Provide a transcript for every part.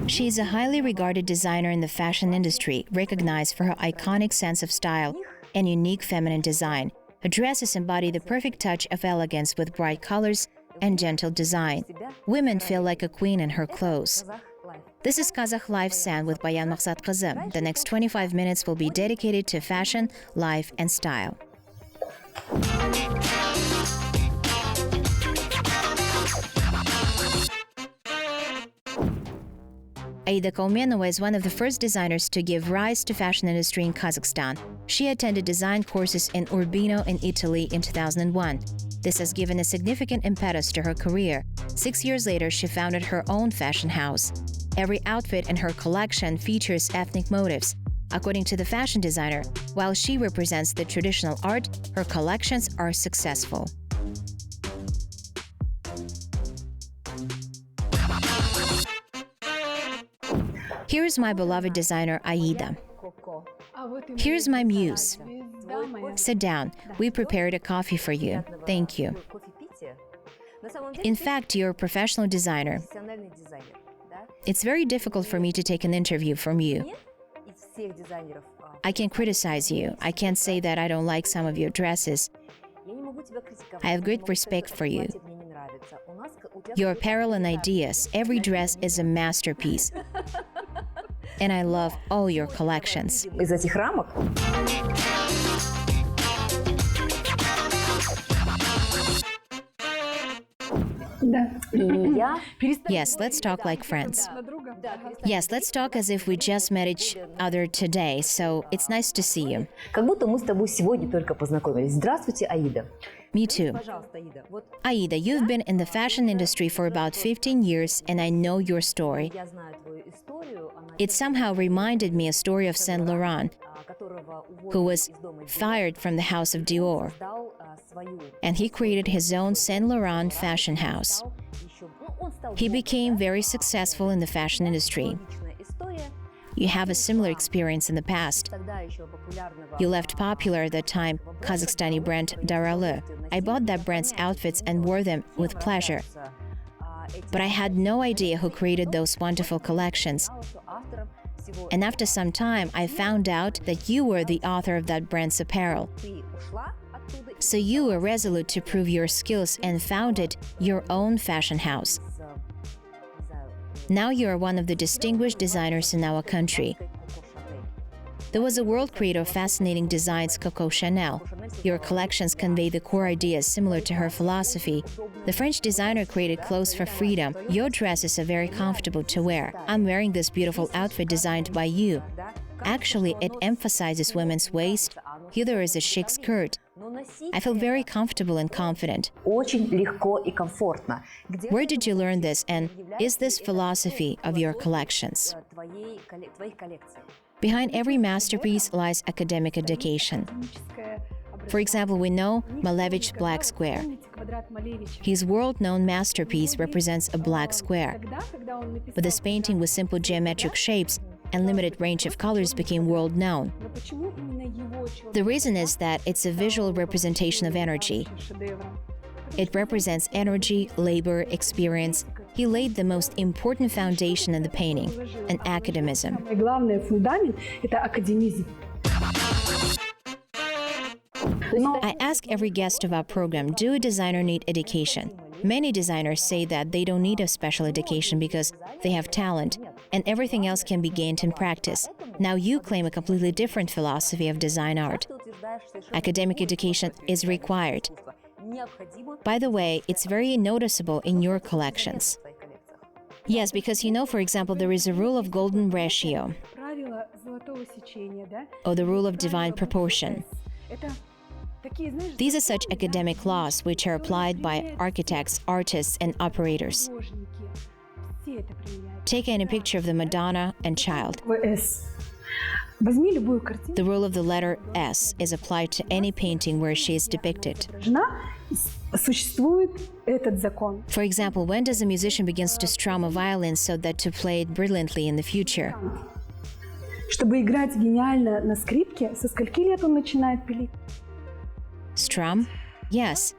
She is a highly regarded designer in the fashion industry, recognized for her iconic sense of style and unique feminine design. Her dresses embody the perfect touch of elegance with bright colors and gentle design. Women feel like a queen in her clothes. This is Qazaq Life Sound with Bayan Maksatkyzy. The next 25 minutes will be dedicated to fashion, life, and style. Aida Kaumenova is one of the first designers to give rise to fashion industry in Kazakhstan. She attended design courses in Urbino in Italy in 2001. This has given a significant impetus to her career. 6 years later, she founded her own fashion house. Every outfit in her collection features ethnic motifs. According to the fashion designer, while she represents the traditional art, her collections are successful. Here's my beloved designer, Aida. Here's my muse. Sit down. We prepared a coffee for you. Thank you. In fact, you're a professional designer. It's very difficult for me to take an interview from you. I can criticize you. I can't say that I don't like some of your dresses. I have great respect for you. Your apparel and ideas, every dress is a masterpiece. And I love all your collections. Yes, let's talk like friends. Yes, let's talk as if we just met each other today, so it's nice to see you. Me too. Aida, you've been in the fashion industry for about 15 years, and I know your story. It somehow reminded me a story of Saint Laurent, who was fired from the house of Dior, and he created his own Saint Laurent fashion house. He became very successful in the fashion industry. You have a similar experience in the past. You left popular at that time Kazakhstani brand Darale. I bought that brand's outfits and wore them with pleasure. But I had no idea who created those wonderful collections. And after some time, I found out that you were the author of that brand's apparel. So you were resolute to prove your skills and founded your own fashion house. Now you are one of the distinguished designers in our country. There was a world creator of fascinating designs, Coco Chanel. Your collections convey the core ideas similar to her philosophy. The French designer created clothes for freedom. Your dresses are very comfortable to wear. I'm wearing this beautiful outfit designed by you. Actually, it emphasizes women's waist. Here there is a chic skirt. I feel very comfortable and confident. Where did you learn this, and is this philosophy of your collections? Behind every masterpiece lies academic education. For example, we know Malevich's black square. His world-known masterpiece represents a black square. But this painting with simple geometric shapes and limited range of colors became world-known. The reason is that it's a visual representation of energy. It represents energy, labor, experience. He laid the most important foundation in the painting, an academicism. I ask every guest of our program, do a designer need education? Many designers say that they don't need a special education because they have talent, and everything else can be gained in practice. Now you claim a completely different philosophy of design art. Academic education is required. By the way, it's very noticeable in your collections. Yes, because you know, for example, there is a rule of golden ratio, or the rule of divine proportion. These are such academic laws which are applied by architects, artists, and operators. Take any picture of the Madonna and child. The rule of the letter S is applied to any painting where she is depicted. For example, when does a musician begin to strum a violin so that to play it brilliantly in the future? Чтобы играть гениально на скрипке, со скольки лет он начинает пилить? Strum? Yes.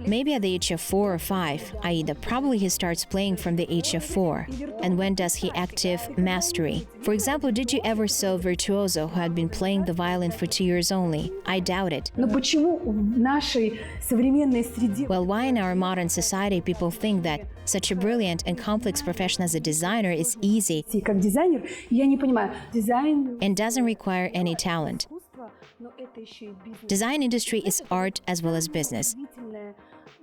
Maybe at the age of 4 or 5, Aida probably he starts playing from the age of 4. And when does he active mastery? For example, did you ever saw virtuoso who had been playing the violin for 2 years only? I doubt it. Но почему в нашей современной среде... Well, why in our modern society people think that such a brilliant and complex profession as a designer is easy Как дизайнер, я не понимаю, дизайн... and doesn't require any talent? Но это еще и бизнес. Design industry is art as well as business.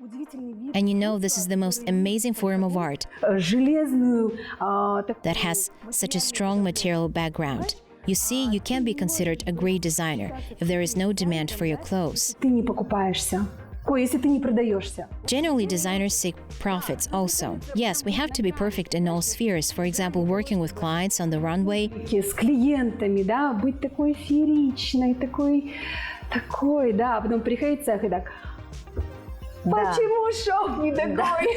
Удивительный вид. And you know this is the most amazing form of art Железную... that has such a strong material background. You see, you can't be considered a great designer if there is no demand for your clothes. Ты не покупаешься. Если ты не продаешься. Generally, designers seek profits also. Yes, we have to be perfect in all spheres. For example, working with clients on the runway. С клиентами, да, быть такой фееричной, такой, да, а потом приходит в цех и так, почему шов не такой?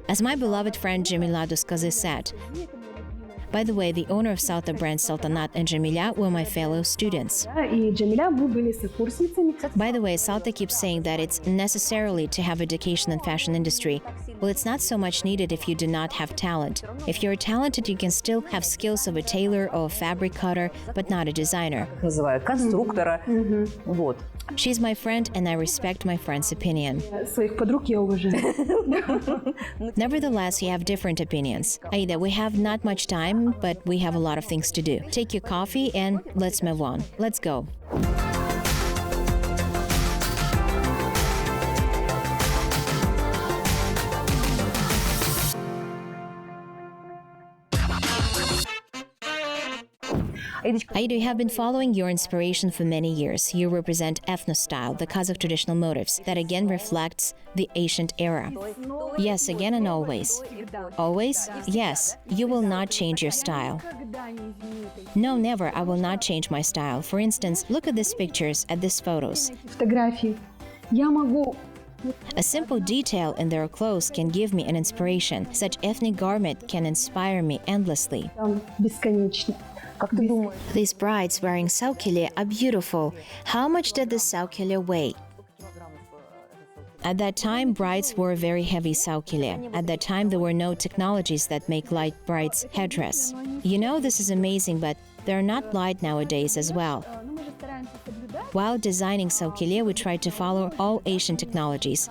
As my beloved friend Jamila Duskazi said, by the way, the owner of Salta brand Saltanat and Jamila were my fellow students. И Джамиля, мы были сокурсницами. By the way, Salta keeps saying that it's necessarily to have education in fashion industry. Well, it's not so much needed if you do not have talent. If you're talented, you can still have skills of a tailor or a fabric cutter, but not a designer. Называют конструктора. Вот. She's my friend, and I respect my friend's opinion. Своих подруг я уважаю. Nevertheless, you have different opinions. Aida, we have not much time, but we have a lot of things to do. Take your coffee and let's move on. Let's go. Aida, you have been following your inspiration for many years. You represent ethno-style, the Kazakh traditional motifs, that again reflects the ancient era. Yes, again and always. Always? Yes, you will not change your style. No, never, I will not change my style. For instance, look at these pictures, at these photos. Фотографии. Я могу... A simple detail in their clothes can give me an inspiration. Such ethnic garment can inspire me endlessly. Бесконечно. Как ты думаешь? These brides wearing saukile are beautiful. How much did the saukile weigh? At that time, brides wore very heavy saukile. At that time, there were no technologies that make light brides' headdress. You know, this is amazing, but they're not light nowadays as well. While designing saukile, we try to follow all Asian technologies.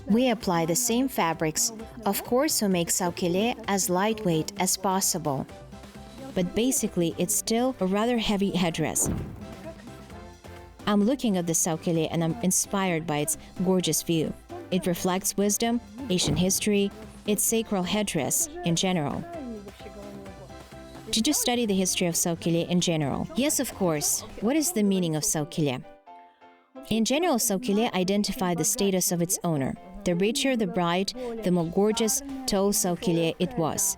We apply the same fabrics, of course, to make saukile as lightweight as possible. But basically, it's still a rather heavy headdress. I'm looking at the saukile and I'm inspired by its gorgeous view. It reflects wisdom, Asian history, its sacral headdress in general. Did you study the history of saukile in general? Yes, of course. What is the meaning of saukile? In general, saukile identify the status of its owner. The richer the bride, the more gorgeous, tall saukile it was.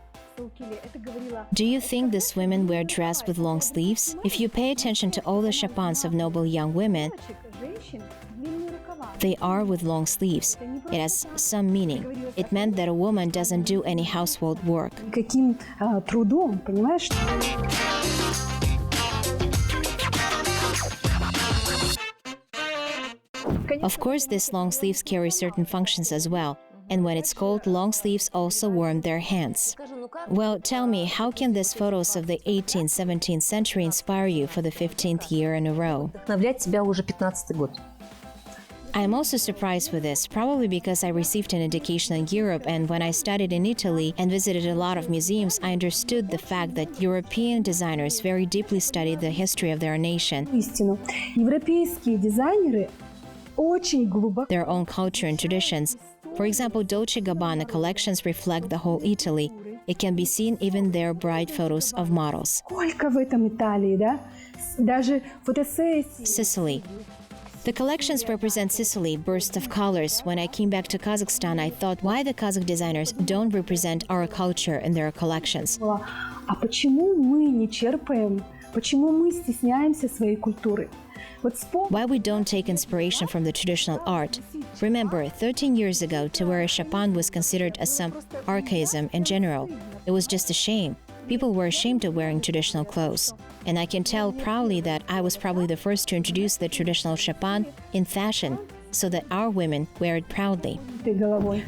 Do you think these women wear dress with long sleeves? If you pay attention to all the chapans of noble young women, they are with long sleeves. It has some meaning. It meant that a woman doesn't do any household work. Каким трудом, понимаешь? Of course, these long sleeves carry certain functions as well. And when it's cold, long sleeves also warm their hands. Well, tell me, how can these photos of the 18th, 17th century inspire you for the 15th year in a row? Вдохновлять тебя уже 15-й год. I am also surprised with this, probably because I received an education in Europe, and when I studied in Italy and visited a lot of museums, I understood the fact that European designers very deeply studied the history of their nation, Истину. Европейские дизайнеры очень глубоко... their own culture and traditions. For example, Dolce & Gabbana collections reflect the whole Italy. It can be seen even in their bright photos of models. Сколько в этом Италии, да? Даже фотосессии. Sicily. The collections represent Sicily, bursts of colors. When I came back to Kazakhstan, I thought why the Kazakh designers don't represent our culture in their collections. А почему мы не черпаем, почему мы стесняемся своей культуры? Why we don't take inspiration from the traditional art? Remember, 13 years ago, to wear a chapan was considered as some archaism in general. It was just a shame. people were ashamed of wearing traditional clothes. And I can tell proudly that I was probably the first to introduce the traditional shapan in fashion, so that our women wear it proudly. Ты головой.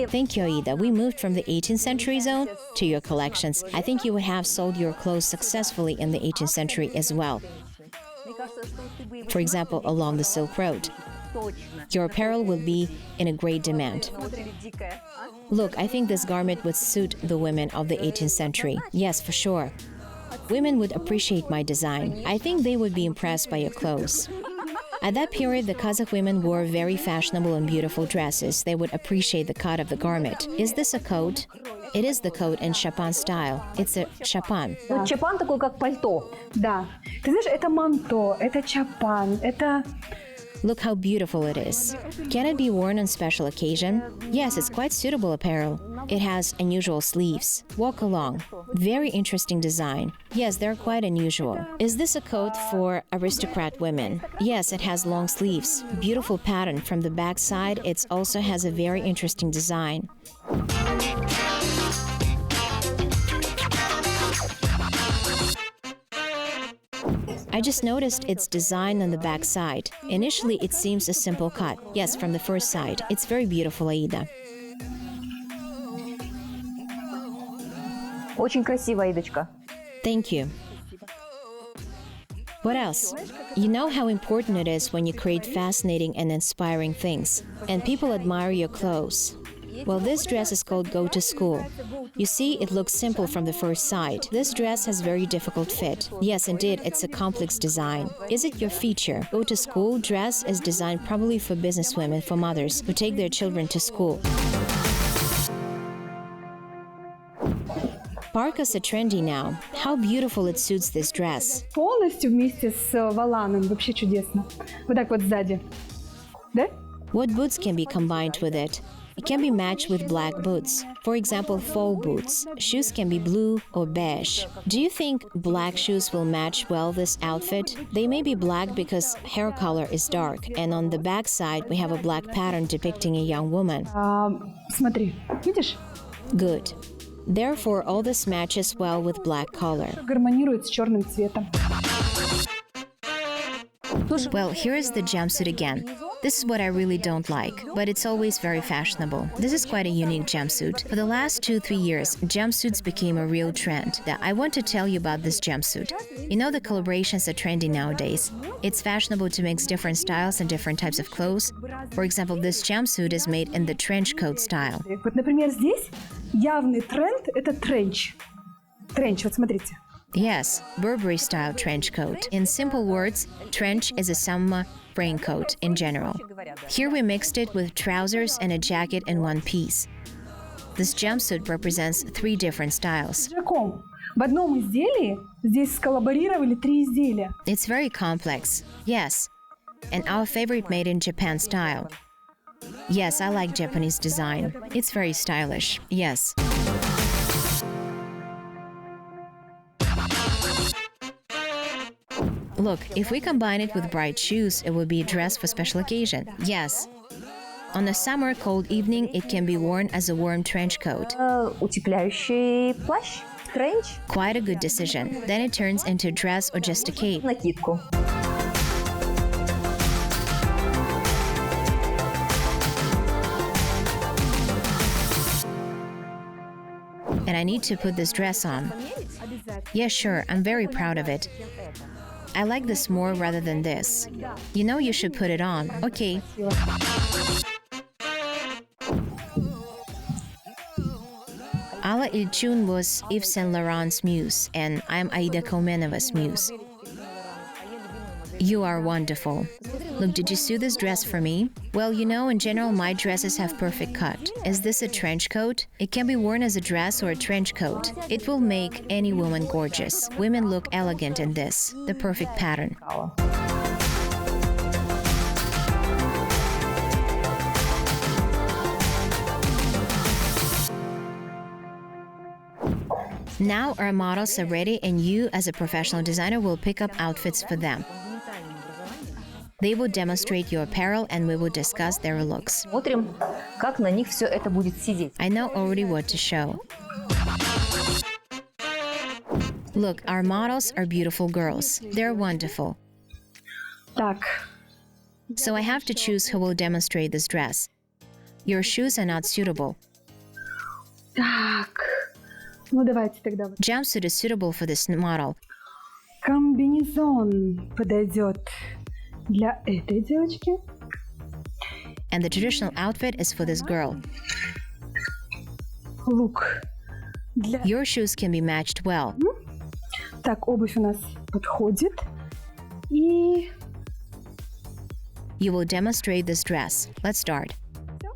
Thank you, Aida. We moved from the 18th century zone to your collections. I think you would have sold your clothes successfully in the 18th century as well. For example, along the Silk Road. Your apparel will be in a great demand. Look, I think this garment would suit the women of the 18th century. Yes, for sure. Women would appreciate my design. I think they would be impressed by your clothes. At that period, the Kazakh women wore very fashionable and beautiful dresses. They would appreciate the cut of the garment. Is this a coat? It is the coat in shapan style. It's a shapan. Вот чапан такой, как пальто. Да. Ты знаешь, это манто, это чапан, это... Look how beautiful it is. Can it be worn on special occasion? Yes, it's quite suitable apparel. It has unusual sleeves. Walk along. Very interesting design. Yes, they're quite unusual. Is this a coat for aristocrat women? Yes, it has long sleeves. Beautiful pattern from the back side. It also has a very interesting design. I just noticed its design on the back side. Initially, it seems a simple cut. Yes, from the first side. It's very beautiful, Aida. Очень красиво, Идочка. Thank you. What else? You know how important it is when you create fascinating and inspiring things, and people admire your clothes. Well, this dress is called Go to School. You see, it looks simple from the first sight. This dress has very difficult fit. Yes, indeed, it's a complex design. Is it your feature? Go to School dress is designed probably for businesswomen, for mothers who take their children to school. Parkas are trendy now. How beautiful it suits this dress. Полностью вместе с воланом. Вообще чудесно. Вот так вот сзади. Да? What boots can be combined with it? It can be matched with black boots. For example, fall boots. Shoes can be blue or beige. Do you think black shoes will match well this outfit? They may be black because hair color is dark, and on the back side we have a black pattern depicting a young woman. Смотри, видишь? Good. Therefore, all this matches well with black color. Гармонирует с черным цветом. Well, here is the jumpsuit again. This is what I really don't like, but it's always very fashionable. This is quite a unique jumpsuit. For the last 2-3 years, jumpsuits became a real trend. I want to tell you about this jumpsuit. You know the collaborations are trendy nowadays. It's fashionable to mix different styles and different types of clothes. For example, this jumpsuit is made in the trench coat style. Вот, например, здесь явный тренд – это тренч. Тренч, вот смотрите. Yes, Burberry-style trench coat. In simple words, trench is a summer raincoat in general. Here we mixed it with trousers and a jacket in one piece. This jumpsuit represents 3 different styles. В одном изделии здесь сколлаборировали 3 изделия. It's very complex. Yes. And our favorite made in Japan style. Yes, I like Japanese design. It's very stylish. Yes. Look, if we combine it with bright shoes, it would be a dress for special occasion. Yes. On a summer cold evening, it can be worn as a warm trench coat. Утепляющий плащ, тренч. Quite a good decision. Then it turns into a dress or just a cape. Накидку. And I need to put this dress on. Yeah, sure, I'm very proud of it. I like this more rather than this. You know you should put it on. Okay. Ala Ilchun was Yves Saint Laurent's muse, and I'm Aida Kaumenova's muse. You are wonderful. Look, did you sew this dress for me? Well, you know, in general, my dresses have perfect cut. Is this a trench coat? It can be worn as a dress or a trench coat. It will make any woman gorgeous. Women look elegant in this. The perfect pattern. Now our models are ready and you as a professional designer will pick up outfits for them. They will demonstrate your apparel and we will discuss their looks. Смотрим, как на них все это будет сидеть. I know already what to show. Look, our models are beautiful girls. They're wonderful. Так, So I have to choose who will demonstrate this dress. Your shoes are not suitable. так. Ну давайте тогда вот. Jumpsuit is suitable for this model. Комбинезон подойдет для этой девочки. And the traditional outfit is for this girl. Лук для... Your shoes can be matched well. Так, обувь у нас подходит. И You will demonstrate this dress. Let's start.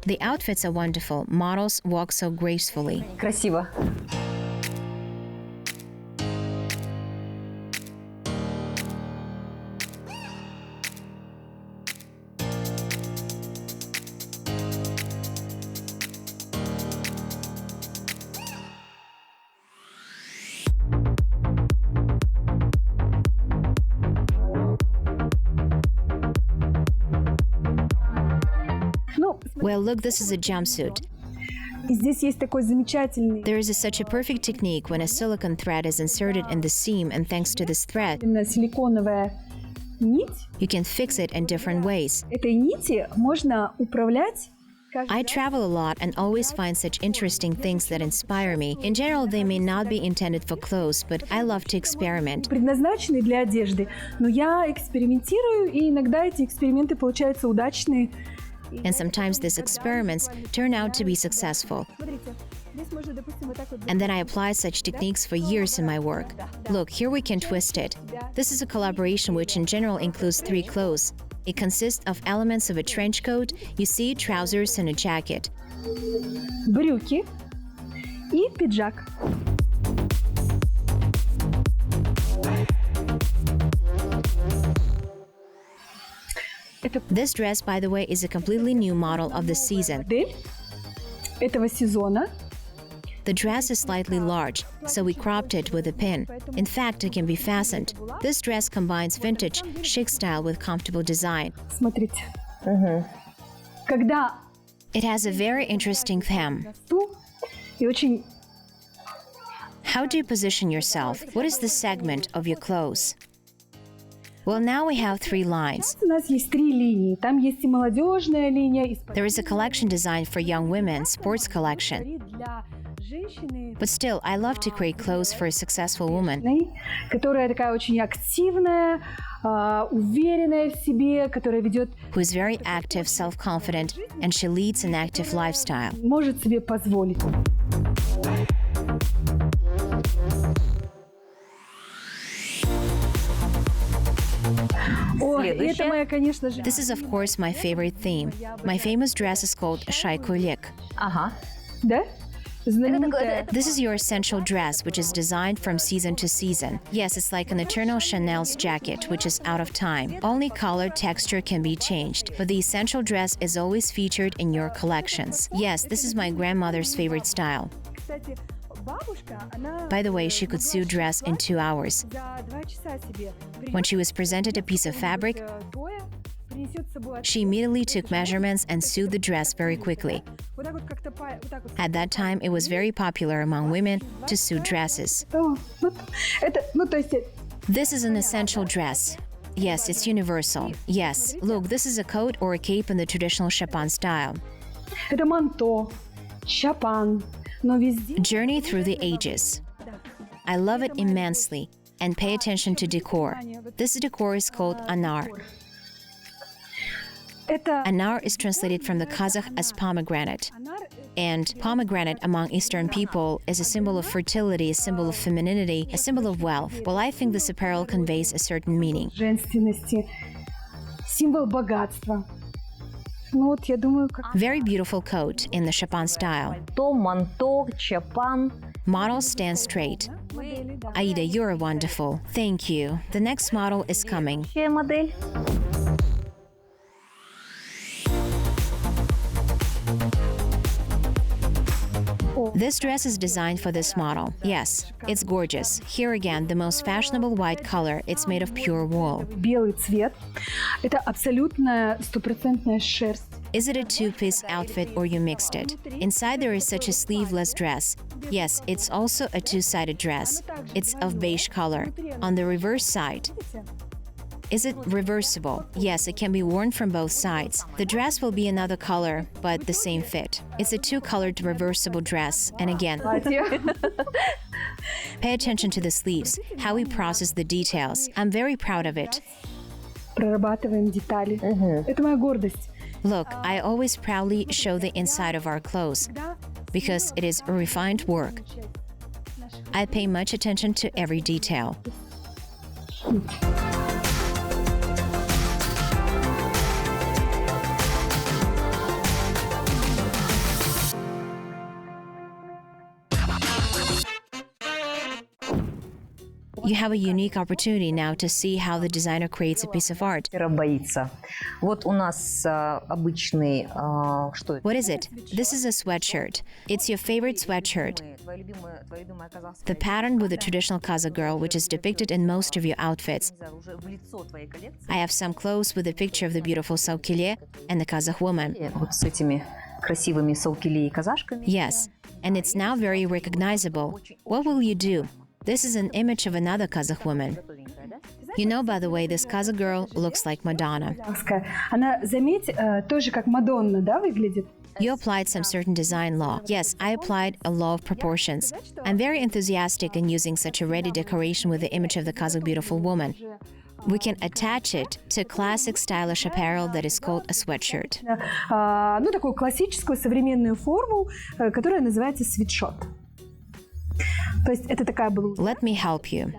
The outfits are wonderful. Models walk so gracefully. Красиво. ну, Well, look, this is a jumpsuit. здесь есть такой замечательный There is such a perfect technique when a silicone thread is inserted in the seam, and thanks to this thread, именно силиконовая нить. you can fix it in different ways. Этой нити можно управлять. I travel a lot and always find such interesting things that inspire me. In general, they may not be intended for clothes, but I love to experiment. Предназначенный для одежды. Но я экспериментирую, и иногда эти эксперименты получаются удачные. And sometimes these experiments turn out to be successful. Смотрите, здесь можно, допустим, вот так вот. And then I apply such techniques for years in my work. Look, here we can twist it. This is a collaboration which in general includes 3 clothes. It consists of elements of a trench coat, you see, trousers and a jacket. Брюки и пиджак. Это This dress, by the way, is a completely new model of the season. модель этого сезона. The dress is slightly large, so we cropped it with a pin. In fact, it can be fastened. This dress combines vintage, chic style with comfortable design. Смотрите. Когда It has a very interesting hem. расту и очень How do you position yourself? What is the segment of your clothes? Well, now we have 3 lines. у нас есть 3 линии. Там есть и молодежная линия, и There is a collection designed for young women, sports collection. для женщины, But still, I love to create clothes for a successful woman. которая такая очень активная, уверенная в себе, которая ведет, Who is very active, self-confident, and she leads an active lifestyle. может себе позволить. О, и это Следующее. моя, конечно же. This is, of course, my favorite theme. My famous dress is called шайкулек. Ага. Да? Знаменитая. This is your essential dress, which is designed from season to season. Yes, it's like an eternal Chanel's jacket, which is out of time. Only color, texture can be changed, but the essential dress is always featured in your collections. Yes, this is my grandmother's favorite style. Кстати, бабушка, она By the way, she could sew dress in 2 hours. за 2 часа себе When she was presented a piece of fabric, принесет с собой. she immediately took measurements and sewed the dress very quickly. Вот так вот как-то вот так вот. At that time, it was very popular among women to sew dresses. О, вот это, ну то есть This is an essential dress. Yes, it's universal. Yes, look, this is a coat or a cape in the traditional Chopin style. это манто, чапан, но везде. Journey through the ages. I love it immensely. And pay attention to decor. This decor is called anar. Это Anar is translated from the Qazaq as pomegranate. And pomegranate among Eastern people is a symbol of fertility, a symbol of femininity, a symbol of wealth. Well, I think this apparel conveys a certain meaning. женственности, символ богатства. Ну вот я думаю, как Very beautiful coat in the Chopin style. То, манто, чапан. Models stand straight. модели, да. Aida, you're wonderful. Thank you. The next model is coming. Следующая модель. This dress is designed for this model. Yes, it's gorgeous. Here again, the most fashionable white color. It's made of pure wool. Белый цвет. Это абсолютная стопроцентная шерсть. Is it a two-piece outfit or you mixed it? Inside there is such a sleeveless dress. Yes, it's also a two-sided dress. It's of beige color. On the reverse side. Is it reversible? Yes, it can be worn from both sides. The dress will be another color, but the same fit. It's a two-colored reversible dress. And again, pay attention to the sleeves, how we process the details. I'm very proud of it. Прорабатываем детали. Это моя гордость. Look, I always proudly show the inside of our clothes because it is a refined work. I pay much attention to every detail. You have a unique opportunity now to see how the designer creates a piece of art. Боится. Вот у нас обычный, что это? What is it? This is a sweatshirt. It's your favorite sweatshirt. The pattern with the traditional Kazakh girl, which is depicted in most of your outfits. I have some clothes with a picture of the beautiful Saukile and the Kazakh woman. Вот с этими красивыми саукили и казашками. Yes, and it's now very recognizable. What will you do? This is an image of another Kazakh woman. You know, by the way, this Kazakh girl looks like Madonna. Она, заметь, тоже как Мадонна, да, выглядит? You applied some certain design law. Yes, I applied a law of proportions. I'm very enthusiastic in using such a ready decoration with the image of the Kazakh beautiful woman. We can attach it to classic stylish apparel that is called a sweatshirt. Ну, такую классическую современную форму, которая называется свитшот. То есть это такая блуза. Let me help you.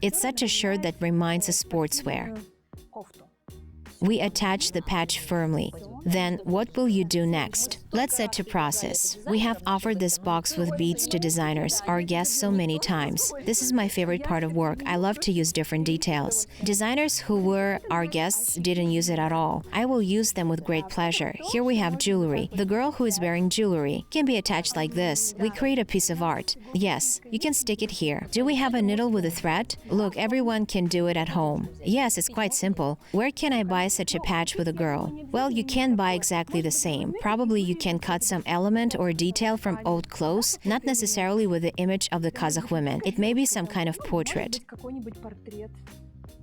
It's such a shirt that reminds of sportswear. We attach the patch firmly. Then what will you do next? Let's set to process. We have offered this box with beads to designers, our guests, so many times. This is my favorite part of work. I love to use different details. Designers who were our guests didn't use it at all. I will use them with great pleasure. Here we have jewelry. The girl who is wearing jewelry can be attached like this. We create a piece of art. Yes, you can stick it here. Do we have a needle with a thread? Look, everyone can do it at home. Yes, it's quite simple. Where can I buy such a patch with a girl? Well, you can buy exactly the same. Probably you can cut some element or detail from old clothes, not necessarily with the image of the Kazakh women. It may be some kind of portrait.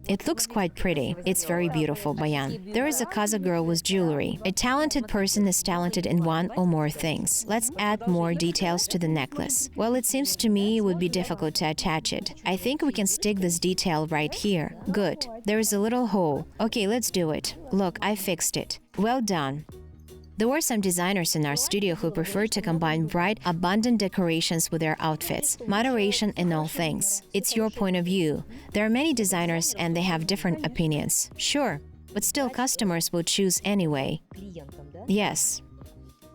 It looks quite pretty. It's very beautiful, Bayan. There is a Kazakh girl with jewelry. A talented person is talented in one or more things. Let's add more details to the necklace. Well, it seems to me it would be difficult to attach it. I think we can stick this detail right here. Good. There is a little hole. Okay, let's do it. Look, I fixed it. Well done. There were some designers in our studio who preferred to combine bright, abundant decorations with their outfits. Moderation in all things. It's your point of view. There are many designers and they have different opinions. Sure, but still customers will choose anyway. Yes.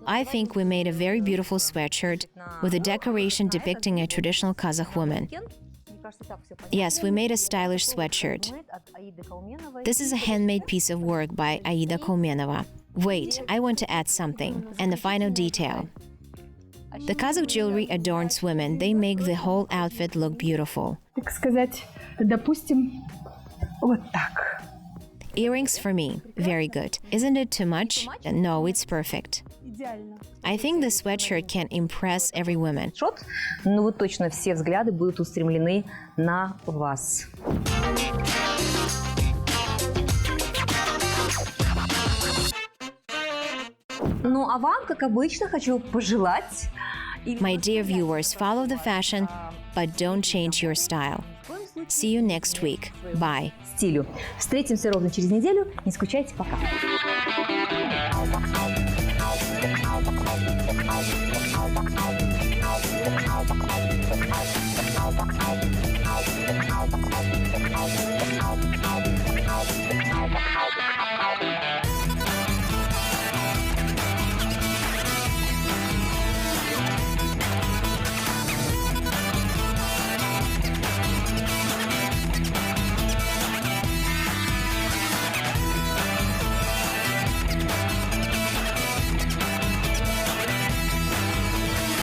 I think we made a very beautiful sweatshirt with a decoration depicting a traditional Kazakh woman. Yes, we made a stylish sweatshirt. This is a handmade piece of work by Aida Kaumenova. Wait, I want to add something. And the final detail. The Kazakh jewelry adorns women. They make the whole outfit look beautiful. Так сказать, допустим, вот так. Earrings for me. Very good. Isn't it too much? No, it's perfect. I think the sweatshirt can impress every woman. Но вот точно все взгляды будут устремлены на вас. Ну а вам, как обычно, хочу пожелать... My dear viewers, follow the fashion, but don't change your style. See you next week. Bye. Стилю. Встретимся ровно через неделю. Не скучайте, пока.